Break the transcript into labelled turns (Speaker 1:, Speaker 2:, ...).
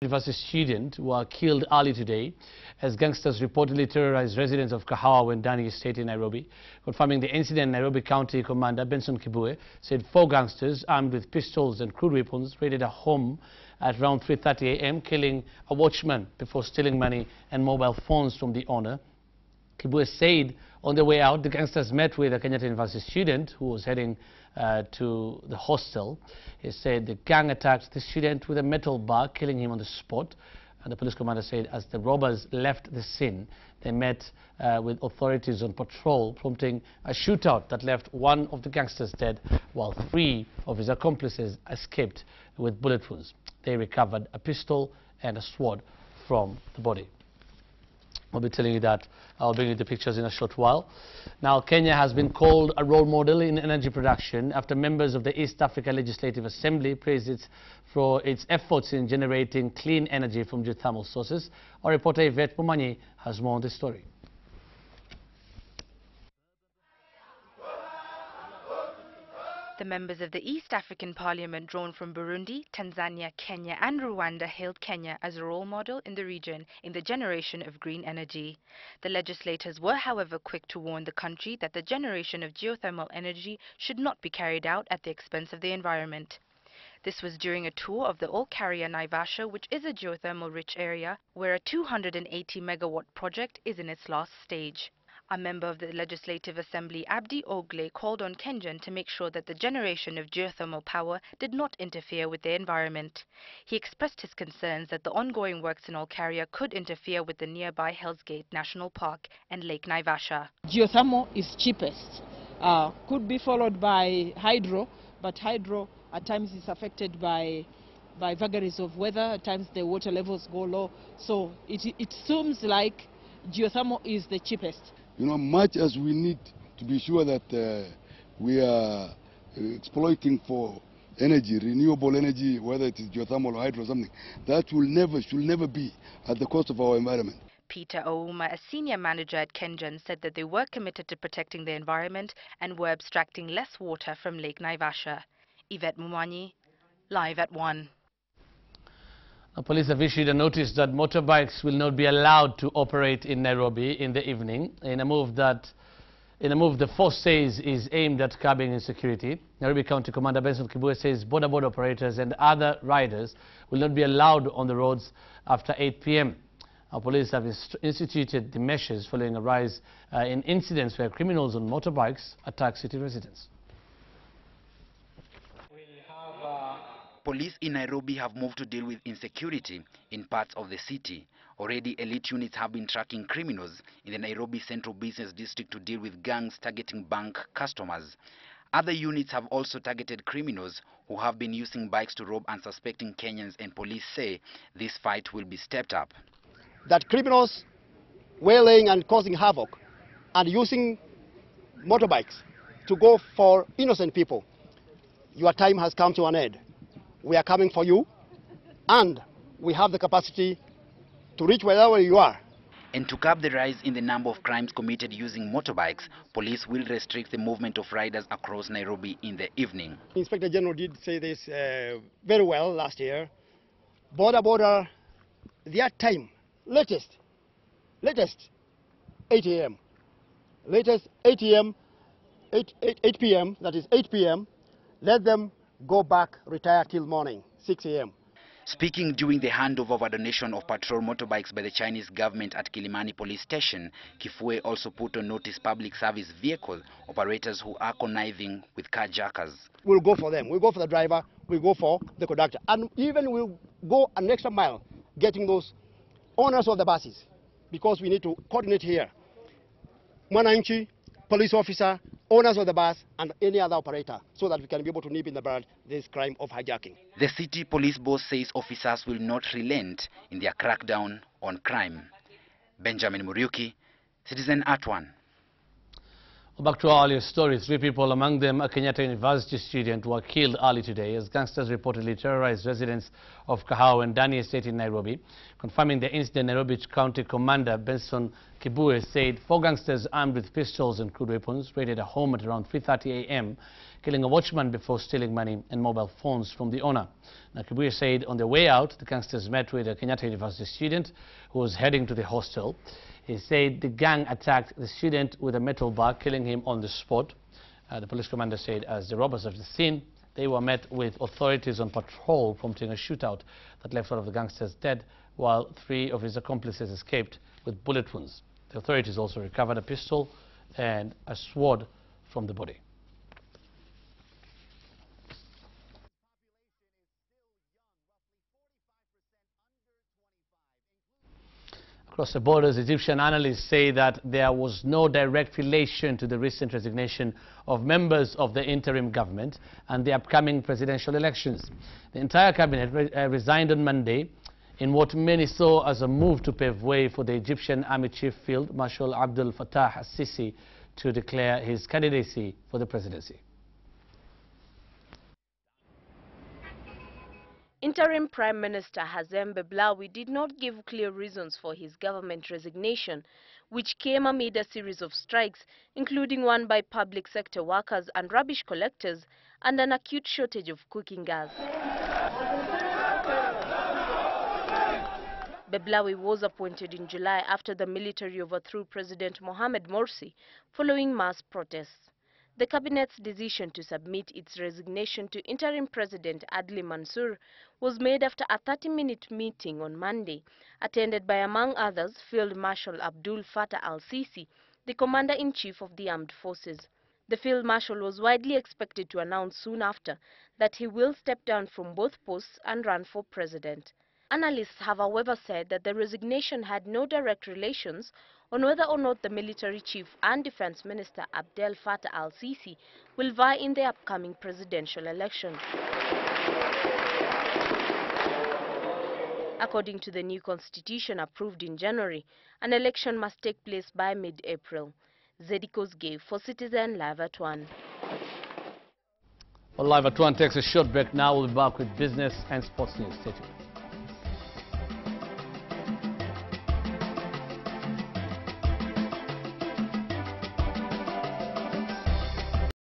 Speaker 1: University student were killed early today as gangsters reportedly terrorized residents of Kahawa and Dani Estate in Nairobi. Confirming the incident, Nairobi County Commander Benson Kibue said 4 gangsters armed with pistols and crude weapons raided a home at around 3:30 a.m., killing a watchman before stealing money and mobile phones from the owner. Kibue said on the way out, the gangsters met with a Kenyatta University student who was heading to the hostel. He said the gang attacked the student with a metal bar, killing him on the spot. And the police commander said as the robbers left the scene, they met with authorities on patrol, prompting a shootout that left one of the gangsters dead, while 3 of his accomplices escaped with bullet wounds. They recovered a pistol and a sword from the body. I'll be telling you that. I'll bring you the pictures in a short while. Now, Kenya has been called a role model in energy production after members of the East Africa Legislative Assembly praised it for its efforts in generating clean energy from geothermal sources. Our reporter Feb2014 has more on this story.
Speaker 2: The members of the East African Parliament drawn from Burundi, Tanzania, Kenya and Rwanda hailed Kenya as a role model in the region in the generation of green energy. The legislators were, however, quick to warn the country that the generation of geothermal energy should not be carried out at the expense of the environment. This was during a tour of the all-carrier Naivasha, which is a geothermal-rich area where a 280-megawatt project is in its last stage. A member of the Legislative Assembly, Abdi Ogle, called on Kenyan to make sure that the generation of geothermal power did not interfere with the environment. He expressed his concerns that the ongoing works in Olkaria could interfere with the nearby Hell's Gate National Park and Lake Naivasha.
Speaker 3: Geothermal is cheapest. Could be followed by hydro, but hydro at times is affected by vagaries of weather. At times the water levels go low. So it seems like geothermal is the cheapest.
Speaker 4: You know, much as we need to be sure that we are exploiting for energy, renewable energy, whether it is geothermal or hydro or something, that should never be at the cost of our environment.
Speaker 2: Peter Ouma, a senior manager at Kenyan, said that they were committed to protecting the environment and were abstracting less water from Lake Naivasha. Feb2014, live at 1.
Speaker 1: Police have issued a notice that motorbikes will not be allowed to operate in Nairobi in the evening, in a move the force says is aimed at curbing insecurity. Nairobi County Commander Benson Kibue says border operators and other riders will not be allowed on the roads after 8 p.m. Our police have instituted the measures following a rise in incidents where criminals on motorbikes attack city residents.
Speaker 5: Police in Nairobi have moved to deal with insecurity in parts of the city. Already, elite units have been tracking criminals in the Nairobi Central Business District to deal with gangs targeting bank customers. Other units have also targeted criminals who have been using bikes to rob unsuspecting Kenyans, and police say this fight will be stepped up.
Speaker 6: That criminals waylaying and causing havoc and using motorbikes to go for innocent people, your time has come to an end. We are coming for you, and we have the capacity to reach wherever you are.
Speaker 5: And to curb the rise in the number of crimes committed using motorbikes, police will restrict the movement of riders across Nairobi in the evening.
Speaker 6: Inspector General did say this very well last year. Border, their time, latest 8 a.m. Latest 8 a.m., 8 p.m., that is 8 p.m., let them go back, retire till morning, 6 a.m.
Speaker 5: Speaking during the handover of a donation of patrol motorbikes by the Chinese government at Kilimani police station, Kifue also put on notice public service vehicle operators who are conniving with carjackers.
Speaker 6: We'll go for them. We'll go for the driver. We'll go for the conductor. And even we'll go an extra mile getting those owners of the buses, because we need to coordinate here. Mwananchi, police officer, owners of the bus and any other operator, so that we can be able to nip in the bud this crime of hijacking.
Speaker 5: The city police boss says officers will not relent in their crackdown on crime. Benjamin Muriuki, Citizen at 1.
Speaker 1: Back to our earlier story, 3 people, among them a Kenyatta University student, were killed early today as gangsters reportedly terrorized residents of Kahawa and Dani Estate in Nairobi. Confirming the incident, Nairobi County Commander Benson Kibue said 4 gangsters armed with pistols and crude weapons raided a home at around 3:30 a.m., killing a watchman before stealing money and mobile phones from the owner. Now, Kibuye said on their way out, the gangsters met with a Kenyatta University student who was heading to the hostel. He said the gang attacked the student with a metal bar, killing him on the spot. The police commander said as the robbers left the scene, they were met with authorities on patrol, prompting a shootout that left one of the gangsters dead, while 3 of his accomplices escaped with bullet wounds. The authorities also recovered a pistol and a sword from the body. Across the borders, Egyptian analysts say that there was no direct relation to the recent resignation of members of the interim government and the upcoming presidential elections. The entire cabinet resigned on Monday in what many saw as a move to pave way for the Egyptian Army Chief Field Marshal Abdel Fattah al-Sisi to declare his candidacy for the presidency.
Speaker 7: Interim Prime Minister Hazem Beblawi did not give clear reasons for his government resignation, which came amid a series of strikes, including one by public sector workers and rubbish collectors, and an acute shortage of cooking gas. Beblawi was appointed in July after the military overthrew President Mohamed Morsi following mass protests. The cabinet's decision to submit its resignation to interim president Adli Mansour was made after a 30-minute meeting on Monday, attended by, among others, Field Marshal Abdel Fattah al-Sisi, the commander-in-chief of the armed forces. The Field Marshal was widely expected to announce soon after that he will step down from both posts and run for president. Analysts have, however, said that the resignation had no direct relations on whether or not the military chief and defense minister Abdel Fattah al-Sisi will vie in the upcoming presidential election. According to the new constitution approved in January, an election must take place by mid-April. Zedikos gave for Citizen Live at 1.
Speaker 1: Well, Live at 1 takes a short break now. We'll be back with business and sports news. Stay tuned.